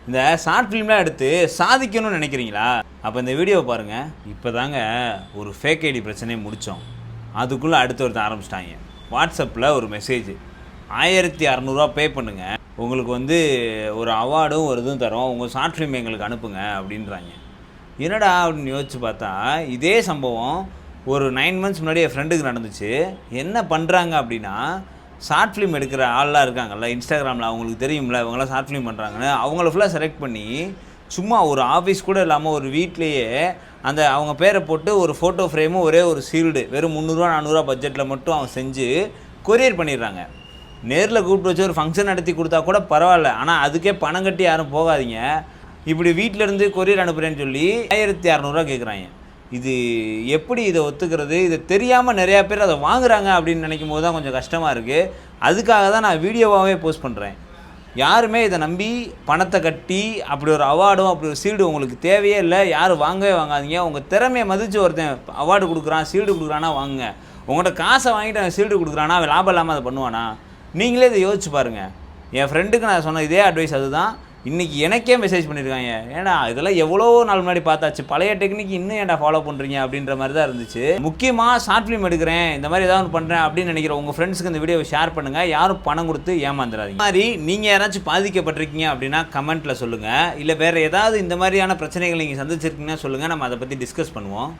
இந்த ஷார்ட் ஃபிலிம்லாம் எடுத்து சாதிக்கணும்னு நினைக்கிறீங்களா? அப்போ இந்த வீடியோவை பாருங்கள். இப்போ தாங்க ஒரு ஃபேக் ஐடி பிரச்சனையை முடித்தோம். அதுக்குள்ளே அடுத்து ஒருத்தர் ஆரம்பிச்சிட்டாங்க. வாட்ஸ்அப்பில் ஒரு மெசேஜ், 1600 பே பண்ணுங்கள், உங்களுக்கு ஒரு அவார்டும் ஒரு இதுவும் தரோம், உங்கள் ஷார்ட் ஃபிலிம் எங்களுக்கு அனுப்புங்க அப்படின்றாங்க. என்னடா அப்படின்னு யோசிச்சு பார்த்தா இதே சம்பவம் ஒரு 9 months முன்னாடி என் ஃப்ரெண்டுக்கு நடந்துச்சு. என்ன பண்ணுறாங்க அப்படின்னா, ஷார்ட் ஃபிலிம் எடுக்கிற ஆள்லாம் இருக்காங்கல்ல இன்ஸ்டாகிராமில், அவங்களுக்கு தெரியும்ல இவங்களாம் ஷார்ட் ஃபிலிம் பண்ணுறாங்கன்னு, அவங்கள ஃபுல்லாக செலக்ட் பண்ணி சும்மா ஒரு ஆஃபீஸ் கூட இல்லாமல் ஒரு வீட்லேயே அவங்க பேரை போட்டு ஒரு ஃபோட்டோ ஃப்ரேமும் ஒரே ஒரு சீல்டு வெறும் 300-400 பட்ஜெட்டில் மட்டும் அவங்க செஞ்சு கொரியர் பண்ணிடுறாங்க. நேரில் கூப்பிட்டு வச்சு ஒரு ஃபங்க்ஷன் நடத்தி கொடுத்தா கூட பரவாயில்ல, ஆனால் அதுக்கே பணம் கட்டி யாரும் போகாதீங்க. இப்படி வீட்டிலேருந்து கொரியர் அனுப்புகிறேன்னு சொல்லி 1600 கேட்குறாங்க. இது எப்படி இதை ஒத்துக்கிறது? இதை தெரியாமல் நிறையா பேர் அதை வாங்குறாங்க அப்படின்னு நினைக்கும் போது தான் கொஞ்சம் கஷ்டமாக இருக்குது. அதுக்காக தான் நான் வீடியோவாகவே போஸ்ட் பண்ணுறேன். யாருமே இதை நம்பி பணத்தை கட்டி அப்படி ஒரு அவார்டும் அப்படி ஒரு சீல்டு உங்களுக்கு தேவையே இல்லை. யாரும் வாங்கவே வாங்காதீங்க. உங்கள் திறமையை மதித்து ஒருத்தன் அவார்டு கொடுக்குறான், சீல்டு கொடுக்குறான்னா வாங்குங்க. உங்கள்கிட்ட காசை வாங்கிட்டு அவன் சீல்டு கொடுக்குறானா, அவன் லாபம் இல்லாமல் அதை பண்ணுவானா? நீங்களே இதை யோசிச்சு பாருங்கள். என் ஃப்ரெண்டுக்கு நான் சொன்ன இதே அட்வைஸ் அதுதான். இன்றைக்கி எனக்கே மெசேஜ் பண்ணியிருக்காங்க, ஏன்னா இதெல்லாம் எவ்வளோ நாள் முன்னாடி பார்த்தாச்சு, பழைய டெக்னிக் இன்னும் ஏன்டா ஃபாலோ பண்ணுறீங்க அப்படின்ற மாதிரி தான் இருந்துச்சு. முக்கியமாக ஷார்ட் ஃபிலிம் எடுக்கிறேன், இந்த மாதிரி ஏதாவது பண்ணுறேன் அப்படின்னு நினைக்கிற உங்கள் ஃப்ரெண்ட்ஸுக்கு இந்த வீடியோவை ஷேர் பண்ணுங்கள். யாரும் பணம் கொடுத்து ஏமாந்துடாதீங்க. இந்த மாதிரி நீங்கள் யாராச்சும் பாதிக்கப்பட்டிருக்கீங்க அப்படின்னா கமெண்ட்டில் சொல்லுங்கள். இல்லை வேறு ஏதாவது இந்த மாதிரியான பிரச்சனைகள் நீங்கள் சந்திச்சிருக்கீங்கன்னா சொல்லுங்கள், நம்ம அதை பற்றி டிஸ்கஸ் பண்ணுவோம்.